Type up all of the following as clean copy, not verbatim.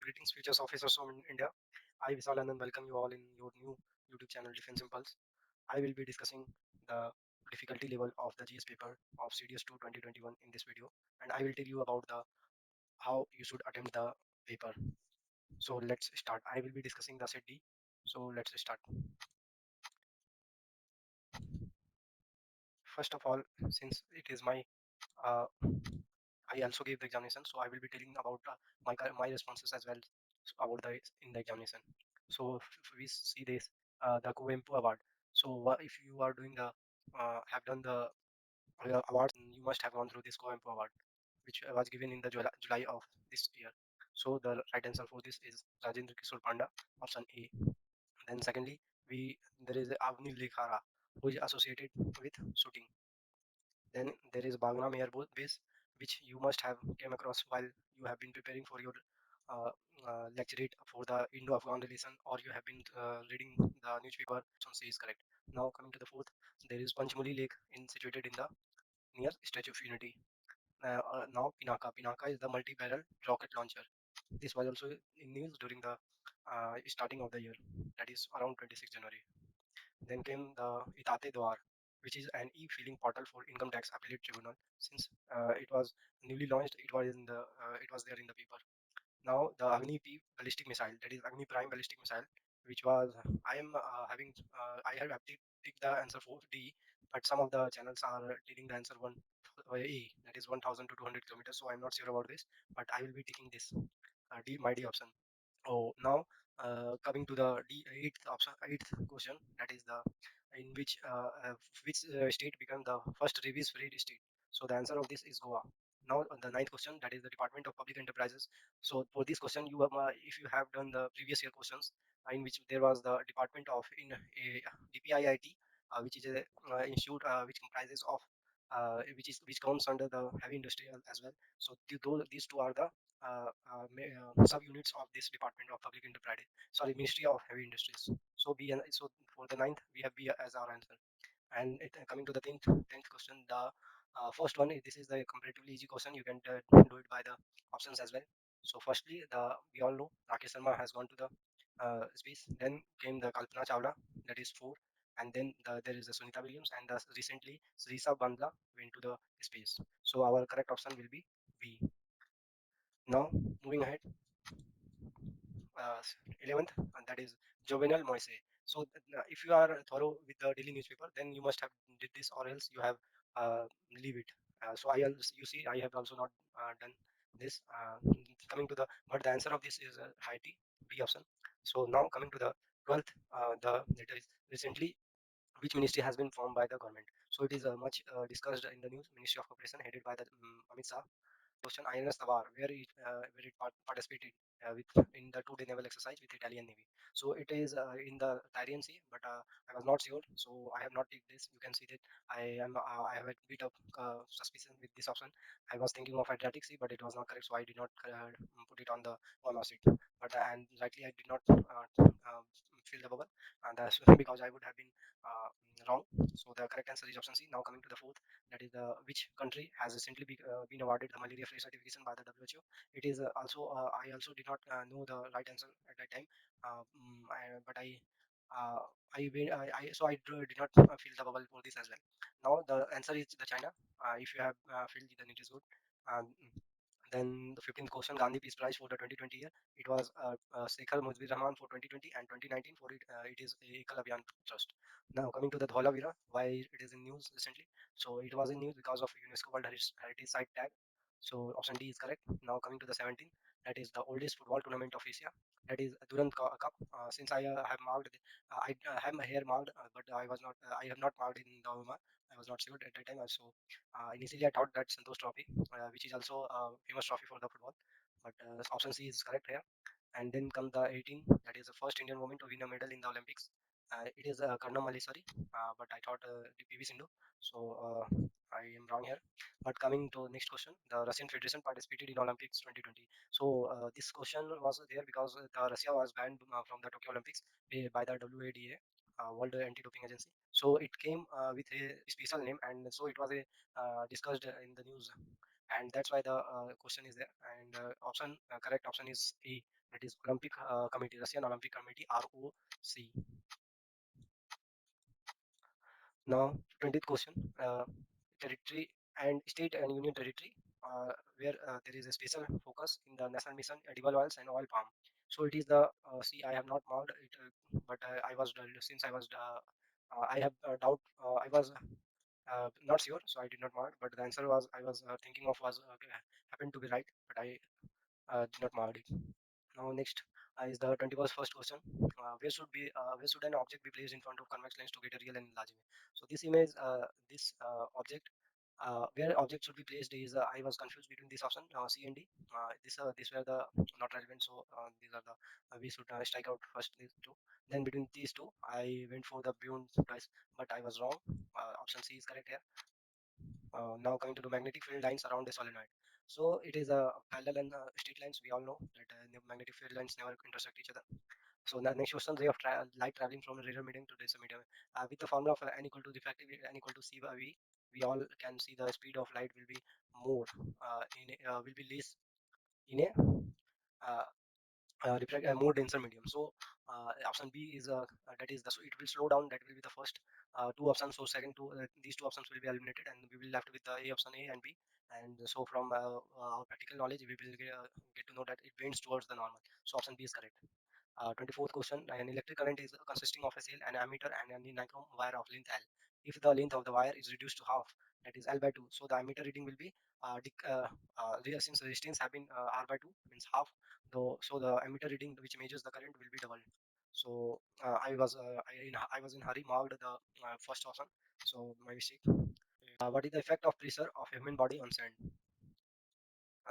Greetings, futures officers from India. I, Vishal Anand, welcome you all in your new YouTube channel, Defense Impulse. I will be discussing the difficulty level of the GS paper of CDS 2 2021 in this video, and I will tell you about the how you should attempt the paper. So let's start. I will be discussing the set D. So let's start. First of all, since it is my uh, I also gave the examination, so I will be telling about my responses as well about the in the examination. So if we see this the Coempo Award. So if you are doing the have done the awards, you must have gone through this Coempo Award, which was given in the July of this year. So the right answer for this is Rajendra Kishore Panda, option A. Then secondly, we there is Avni Lekhara, who is associated with shooting. Then there is Bagram Air Base, which you must have came across while you have been preparing for your uh, lecturate for the Indo-Afghan relation, or you have been reading the newspaper. Option C is correct. Now coming to the fourth, there is Panchmuli Lake situated in the near Statue of Unity. Now Pinaka. Pinaka is the multi-barrel rocket launcher. This was also in news during the starting of the year, that is around 26 January. Then came the Itate Dwar, which is an e-filing portal for income tax appellate tribunal. Since it was newly launched, it was there in the paper. Now the Agni P ballistic missile, that is Agni Prime ballistic missile, which was I am having I have picked the answer for D, but some of the channels are taking the answer one A, that is 1,000 to 200 kilometers. So I'm not sure about this, but I will be taking this D, my D option. Oh, now coming to the eighth option, eighth question, that is the in which state became the first rabies-free state. So the answer of this is Goa. Now the ninth question, that is the Department of Public Enterprises. So for this question, if you have done the previous year questions in which there was the Department of in a DPIIT, which is a institute which comprises of which comes under the heavy industry as well. So these two are the subunits of this Department of Public Enterprise. Sorry, Ministry of Heavy Industries. So so for the ninth we have B as our answer. And coming to the tenth question, the first one this is the comparatively easy question. You can do it by the options as well. So firstly, we all know Rakesh Sharma has gone to the space. Then came the Kalpana Chawla, that is four. And then there is the Sunita Williams, and recently Srisa Bandla went to the space. So our correct option will be B. Now moving ahead, 11th, and that is Jovenel Moise. So if you are thorough with the daily newspaper, then you must have did this, or else you have uh, leave it. So you see, I have also not done this. Coming to the, but the answer of this is Haiti, B option. So now coming to the 12th, that is recently which ministry has been formed by the government. So it is much discussed in the news. Ministry of Cooperation headed by the Amit Shah. Question INS Tabar, where it participated with in the two-day naval exercise with Italian Navy. So it is in the Tyrrhenian Sea, but I was not sure, so I have not taken this. You can see that I have a bit of suspicion with this option. I was thinking of Adriatic Sea, but it was not correct, so I did not put it on the one seat. But and likely I did not fill the bubble, and that's because I would have been wrong. So the correct answer is option C. Now coming to the fourth, that is the which country has recently been awarded the malaria free certification by the WHO. It is also I also did not know the right answer at that time, but uh, did not fill the bubble for this as well. Now the answer is the China. If you have filled, then it is good. um, then the 15th question, Gandhi Peace Prize for the 2020 year. It was Shekhar Mujibur Rahman for 2020, and 2019 for it is Ekal Abhiyan Trust. Now coming to the Dhola Vira, why it is in news recently. So it was in news because of UNESCO World Heritage Site tag. So option D is correct. Now coming to the 17th, that is the oldest football tournament of Asia. That is Durand Cup. Since I have marked, I have my hair marked, but I have not marked in the November. I was not sure at that time. So initially I thought that Santosh Trophy, which is also a famous trophy for the football, but option C is correct here. And then come the 18, that is the first Indian woman to win a medal in the Olympics. It is Karna Malleswari, but I thought PV Sindhu, so I am wrong here. But coming to next question, the Russian Federation participated in Olympics 2020. So this question was there because Russia was banned from the Tokyo Olympics by the WADA, World Anti-Doping Agency. So it came with a special name, and so it was a discussed in the news and that's why the question is there. And option correct option is A, that is Olympic Committee, Russian Olympic Committee, ROC. Now, 20th question. Territory and state and union territory, where there is a special focus in the national mission, edible oils and oil palm. So it is the see, I have not marked it, but I was since I was I have doubt. I was not sure, so I did not mark. But the answer was I was thinking of was happened to be right, but I did not mark it. Now next is the 21st question. Where should an object be placed in front of convex lens to get a real and large image? So this image, this object, where object should be placed is I was confused between this option C and D. This were the not relevant, so these are the we should strike out first these two. Then between these two, I went for the beyond twice, but I was wrong. Option C is correct here. Now coming to the magnetic field lines around a solenoid. So it is a parallel and straight lines. We all know that the magnetic field lines never intersect each other. So the next question, ray of light traveling from a radar medium to denser medium. With the formula of n equal to refractive n equal to c by v, we all can see the speed of light will be more will be less in a uh, more denser medium. So option B is that is the, so it will slow down. That will be the first two options. So second two these two options will be eliminated, and we will left with the A option A and B. And so from our practical knowledge, we will get to know that it bends towards the normal. So option B is correct. 24th question, an electric current is consisting of a cell, an ammeter, and a nichrome wire of length L. If the length of the wire is reduced to half, that is L by 2, so the ammeter reading will be since resistance have been R by 2 means half, though, so the ammeter reading which measures the current will be doubled. So I was in hurry marked the first option, so my mistake. What is the effect of pressure of a human body on sand?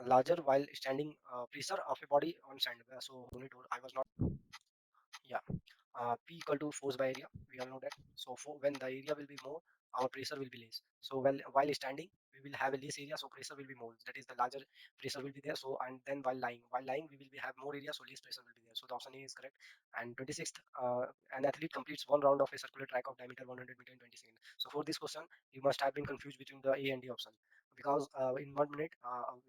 Larger while standing, pressure of a body on sand. So I was not. Yeah. P equal to force by area. We all know that. So for when the area will be more, our pressure will be less. So while standing, we will have a less area, so pressure will be more. That is the larger pressure will be there. So and then while lying, we will have more area, so less pressure will be there. So the option A is correct. And 26th, an athlete completes one round of a circular track of diameter 100 meter in 20 seconds. So for this question, you must have been confused between the A and D option, because in 1 minute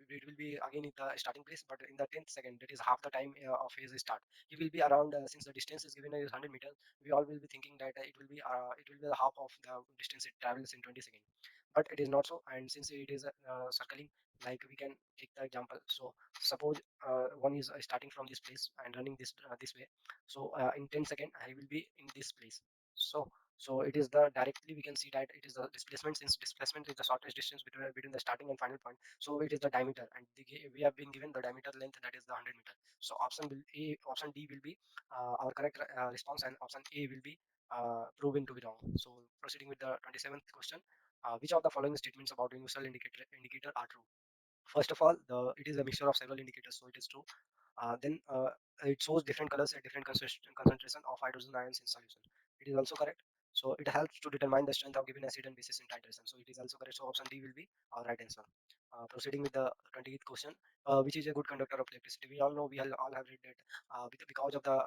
it will be again in the starting place, but in the 10th second, that is half the time of his start, he will be around, since the distance is given as 100 meters, we all will be thinking that it will be the half of the distance it travels in 20 seconds, but it is not so. And since it is circling, like we can take the example. So suppose one is starting from this place and running this way. So in 10 seconds I will be in this place. So it is the directly we can see that it is the displacement, since displacement is the shortest distance between the starting and final point. So it is the diameter, and we have been given the diameter length, that is the 100 meter. So option D will be our correct response, and option A will be proven to be wrong. So proceeding with the 27th question, which of the following statements about universal indicator are true? First of all, it is a mixture of several indicators, so it is true. Then it shows different colors at different concentration of hydrogen ions in solution. It is also correct. So it helps to determine the strength of given acid and basis in titration. So it is also correct. So option D will be our right answer. Proceeding with the 28th question, which is a good conductor of electricity? We all know, all have read that because of the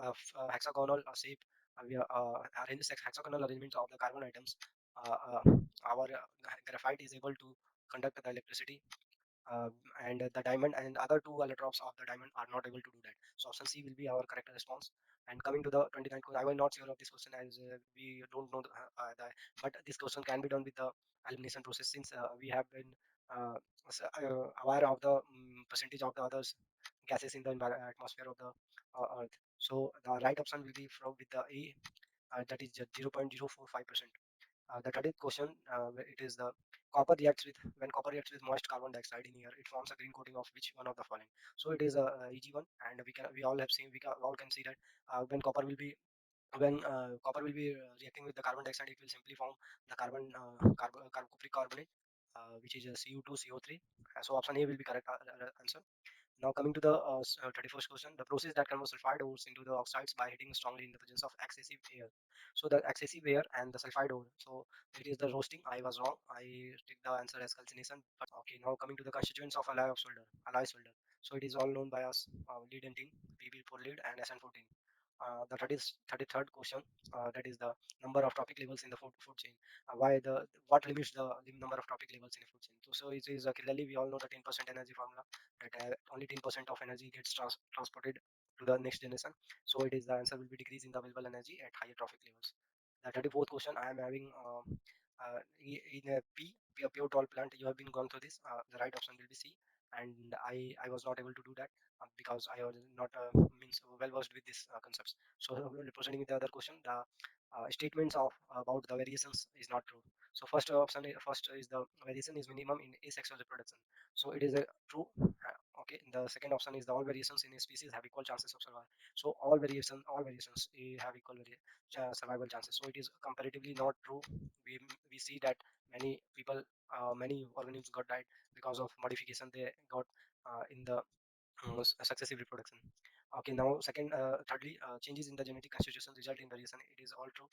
hexagonal shape, hexagonal arrangement of the carbon atoms, our graphite is able to conduct the electricity, uh, and the diamond and other two allotropes of the diamond are not able to do that. So option C will be our correct response. And coming to the 29th question, I was not sure of this question, as we don't know but this question can be done with the elimination process, since we have been uh, aware of the percentage of the others gases in the atmosphere of the earth. So the right option will be from with the A, that is 0.045%. The 30th question, it is the copper reacts with when copper reacts with moist carbon dioxide in air, it forms a green coating of which one of the following? So it is a easy one, and we all have seen, all can see that when copper will be reacting with the carbon dioxide, it will simply form the cupric carbonate, which is a Cu2 CO3. So option A will be correct answer. Now coming to the 31st question, the process that converts sulfide ores into the oxides by heating strongly in the presence of excessive air. So the excessive air and the sulfide ore. So it is the roasting. I was wrong. I took the answer as calcination. But okay, now coming to the constituents of alloy solder. So it is all known by us: lead and tin, Pb for lead, and SN14. The 33rd question, that is the number of topic levels in the food chain. Why the what limits the number of topic levels in a food chain? So it is clearly we all know the 10% energy formula, that only 10% of energy gets transported to the next generation. So it is the answer will be decrease in the available energy at higher traffic levels. The 34th question I am having, in a a pure tall plant. You have been gone through this. The right option will be C, and I was not able to do that because I was not means well versed with these concepts. So proceeding with the other question, the statements of about the variations is not true. So first is the variation is minimum in asexual reproduction. So it is a true. Okay. The second option is the all variations in a species have equal chances of survival. So all variations have equal survival chances. So it is comparatively not true. We see that many people, many organisms got died because of modification they got in the successive reproduction. Okay, now thirdly, changes in the genetic constitution result in variation. It is all true.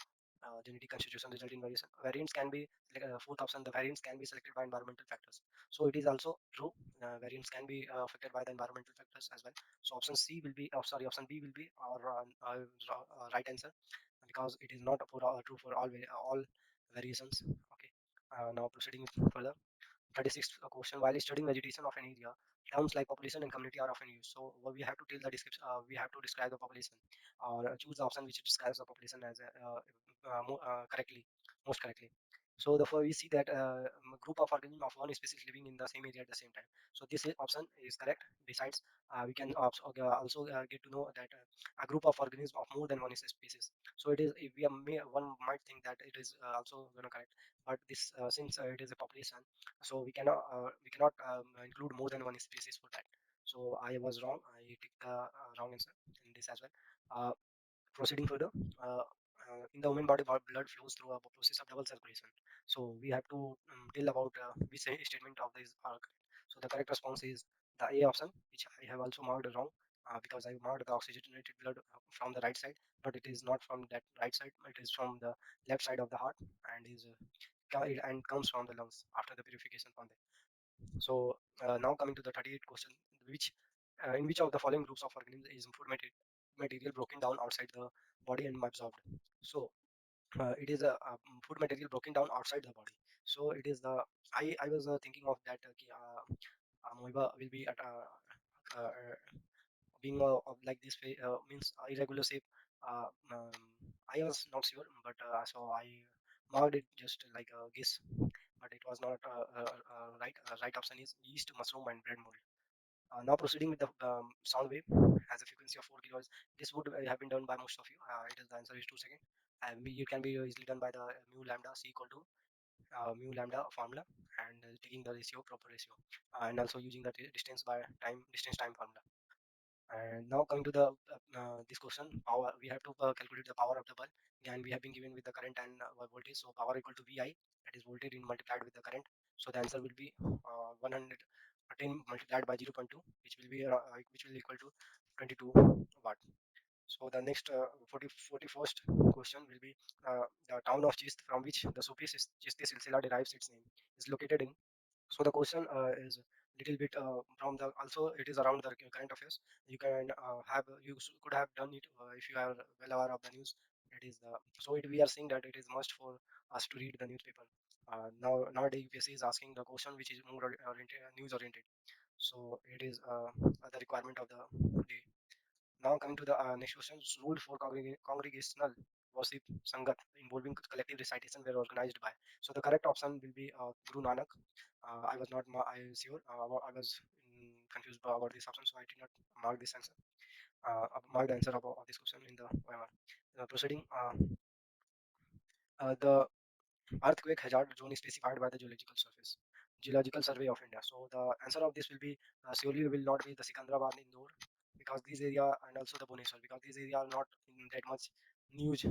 Genetic constitution result in variation. Variants can be, like, fourth option. The variants can be selected by environmental factors. So it is also true. Variants can be affected by the environmental factors as well. So option C will be, option B will be our right answer, because it is not true for all variations. Okay. Now proceeding further. 36th question, while studying vegetation of an area, terms like population and community are often used. So what we have to tell the description, we have to describe the population, or choose the option which describes the population as correctly, most correctly. So therefore we see that a group of organisms of one species living in the same area at the same time. So this option is correct. Besides, we can also get to know that a group of organisms of more than one species. So it is, if one might think that it is also correct, but this since it is a population, so we cannot include more than one species for that. So I was wrong. I picked the wrong answer in this as well. Proceeding further, in the human body, blood flows through a process of double circulation. So we have to tell about which statement of this are correct. So the correct response is the A option, which I have also marked wrong, because I marked the oxygenated blood from the right side, but it is not from that right side. It is from the left side of the heart, and and comes from the lungs after the purification from there. So now coming to the 38th question, which in which of the following groups of organisms is food material broken down outside the body and absorbed? So it is food material broken down outside the body. So it is the, I was thinking of that amoeba will be at being of like this way, means irregular shape. I was not sure, but so I marked it just like a guess, but it was not right. Right option is yeast, mushroom, and bread mold. Now proceeding with the sound wave has a frequency of 4 kilohertz. This would have been done by most of you. It is, the answer is 2 seconds. And it can be easily done by the mu lambda c equal to mu lambda formula, and taking the proper ratio, and also using the distance time formula. And now coming to the this question, power. We have to calculate the power of the bulb, and we have been given with the current and voltage. So power equal to Vi, that is voltage in multiplied with the current. So the answer will be 110 multiplied by 0.2, which will equal to 22 watt. So the next 41st question will be the town of Chist, from which the Sufi Chisti Silsila derives its name, is located in. So the question is little bit from the, also it is around the current affairs. You can could have done it if you are well aware of the news. It is the, so we are seeing that it is must for us to read the newspaper. Nowadays UPSC is asking the question which is more news oriented. So it is the requirement of the day. Now coming to the next question, rule for congregational worship sangat involving collective recitation were organized by. So the correct option will be Guru Nanak. I was not sure. I was confused about this option, so I did not mark this answer. Mark the answer of this question in the OMR. Proceeding, the earthquake hazard zone is specified by the geological survey of India. So the answer of this will be surely will not be the Sikandrabad Indore, because these area, and also the Bhubaneswar, because these area are not in that much news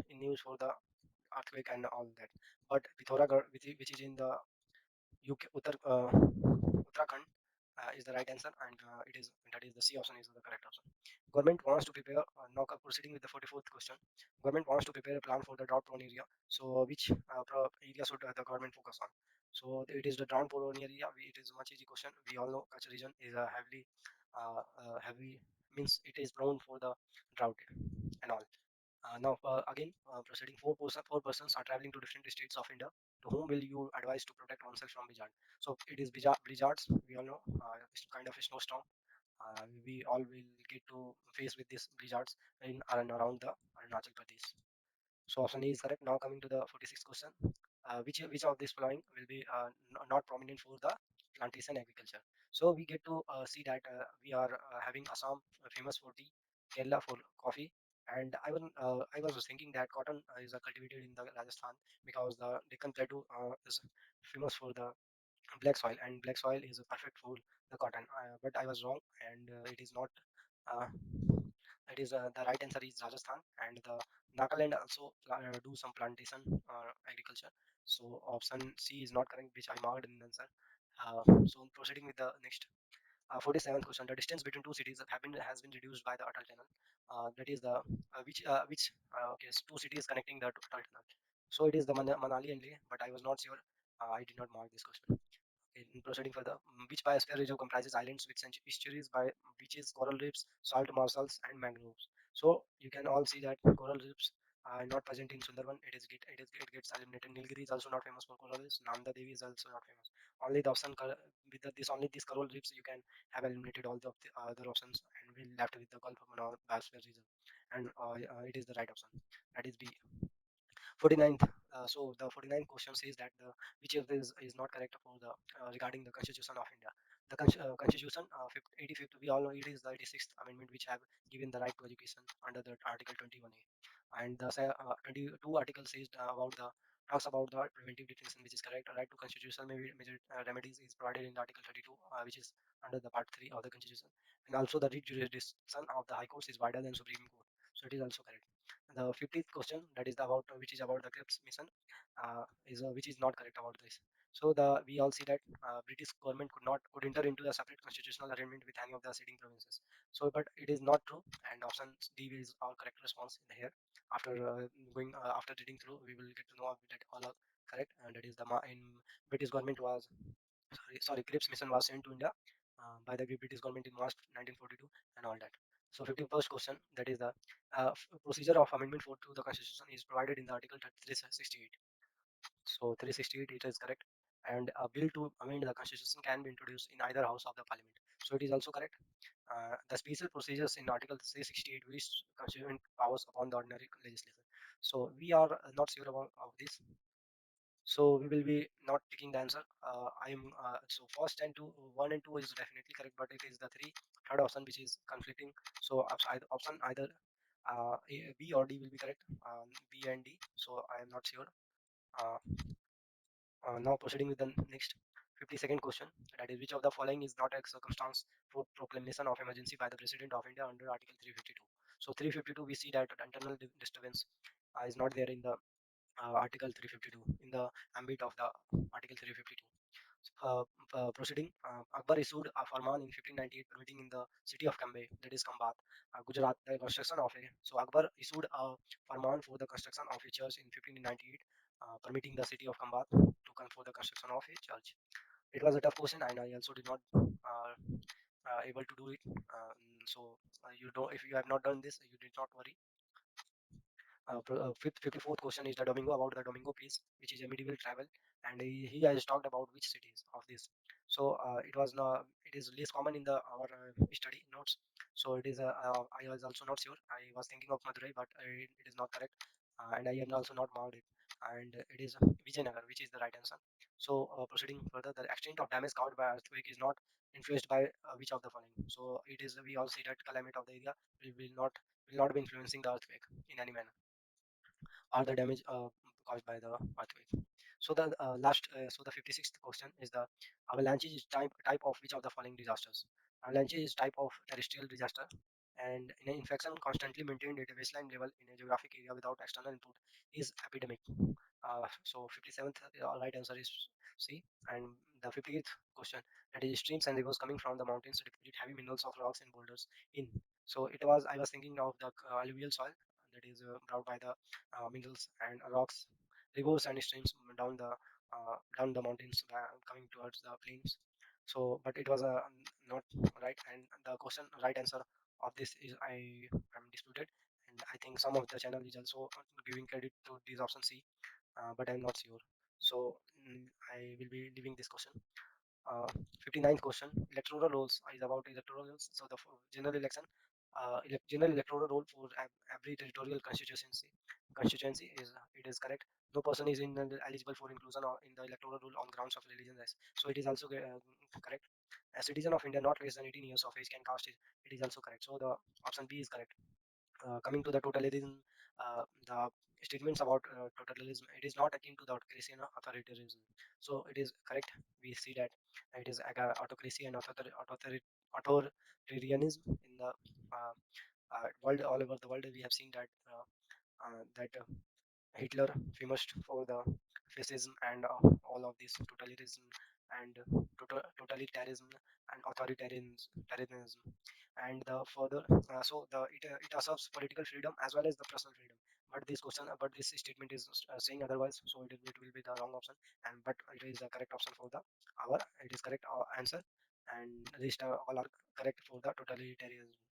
for the earthquake and all that. But Pithoragarh, which is in the UK, Uttarakhand, is the right answer, and that is the C option is the correct option. Government wants to prepare. Now proceeding with the 44th question. Government wants to prepare a plan for the drought-prone area. So which area should the government focus on? So it is the drought-prone area. It is a much easy question. We all know Kutch region is a heavy, means it is prone for the drought and all. Now, proceeding, four persons are traveling to different states of India. To whom will you advise to protect oneself from blizzard? So it is blizzards. We all know it's kind of a snowstorm. We all will get to face with these blizzards in and around the Arunachal Pradesh. So option A is correct. Now coming to the 46th question, which of these following will be not prominent for the plantation agriculture? So we get to see that we are having Assam famous for tea, Kerala for coffee, and I was thinking that cotton is cultivated in the Rajasthan because the Deccan Plateau is famous for the black soil, and black soil is perfect for the cotton. But I was wrong, and it is not. Uh, it is the right answer is Rajasthan, and the Nagaland also do some plantation agriculture. So option C is not correct, which I marked in the answer. So proceeding with the next 47th question. The distance between two cities has been reduced by the Atal Tunnel. That is the which okay, two cities connecting the Atal Tunnel. So it is the Manali and Leh, but I was not sure. I did not mark this question. In proceeding further, which biosphere reserve comprises islands with estuaries by beaches, coral reefs, salt marsals, and mangroves. So you can all see that coral reefs are not present in Sundarban. It gets eliminated. Nilgiri is also not famous for coral reefs. Nanda Devi is also not famous. Only the option with this only these coral reefs you can have eliminated all the other options, and we're left with the Gulf of Mannar biosphere reserve, and it is the right option. That is B. 49th. So the 49th question says that the which of this is not correct for the regarding the Constitution of India. The Constitution 85th, we all know it is the 86th Amendment which have given the right to education under the Article 21A, and the 22 article says about the talks about the preventive detention, which is correct. Right to constitutional major remedies is provided in the Article 32, which is under the Part 3 of the Constitution, and also the jurisdiction of the High Courts is wider than Supreme Court, so it is also correct. The 50th question, that is the about which is about the Cripps mission, is which is not correct about this. So the we all see that British government could enter into a separate constitutional arrangement with any of the ceding provinces. So, but it is not true, and option D is our correct response in here. After after reading through, we will get to know that all are correct, and that is the in British government was sorry, Cripps mission was sent to India by the British government in March 1942 and all that. So 51st question, that is the procedure of amendment for to the constitution is provided in the article 368. So 368 it is correct, and a bill to amend the constitution can be introduced in either house of the parliament. So it is also correct. The special procedures in article 368 which constituent powers upon the ordinary legislature. So we are not sure about of this, so we will be not picking the answer. I am so first and two, one and two is definitely correct, but it is the third option which is conflicting. So option either B or D will be correct. B and D. So I am not sure. Uh, Now proceeding with the next 52nd question, that is which of the following is not a circumstance for proclamation of emergency by the President of India under Article 352. So 352 we see that internal disturbance is not there in the Article 352 in the ambit of the Article 352. Uh, Proceeding, Akbar issued a farman in 1598 permitting in the city of Kambe, that is Kambat, Gujarat, the construction of a. So Akbar issued a farman for the construction of a church in 1598, permitting the city of Kambat to come for the construction of a church. It was a tough question, and I also did not able to do it. So you don't, if you have not done this, you did not worry. 54th question is the Domingo, about the Domingo piece, which is a medieval travel, and he has talked about which cities of this. So it is least common in the our study notes. So it is I was also not sure. I was thinking of Madurai, but it is not correct, and I am also not marked it. And it is Vijayanagar, which is the right answer. So proceeding further, the extent of damage caused by earthquake is not influenced by which of the following. So it is we all see that climate of the area will not be influencing the earthquake in any manner or the damage caused by the earthquake. So the so the 56th question is the avalanche is type of which of the following disasters? Avalanche is type of terrestrial disaster, and in an infection constantly maintained at a baseline level in a geographic area without external input is epidemic. So 57th right answer is C, and the 58th question, that is streams and rivers coming from the mountains deposit heavy minerals of rocks and boulders in. So I was thinking of the alluvial soil that is brought by the minerals and rocks, rivers and streams down the mountains coming towards the plains. So, but it was not right, and the question right answer of this is I am disputed, and I think some of the channel is also giving credit to this option C, but I'm not sure. So I will be leaving this question. uh, 59th question, electoral rolls is about electoral rolls. So the general election, general electoral roll for every territorial constituency is it is correct. No person is eligible for inclusion in the electoral roll on grounds of religion race. So it is also correct. A citizen of India not less than 18 years of age can cast it. It is also correct. So the option B is correct. Coming to the totalitarianism, the statements about totalitarianism, it is not akin to the autocracy and authoritarianism. So it is correct. We see that it is autocracy and authoritarianism in the world, all over the world. We have seen that Hitler famous for the fascism and all of this totalitarianism and totalitarianism and authoritarianism. And the further, it asserts political freedom as well as the personal freedom. But this statement is saying otherwise, so it will be the wrong option. And but it is the correct option for the our. It is correct answer, and these all are correct for the totalitarianism.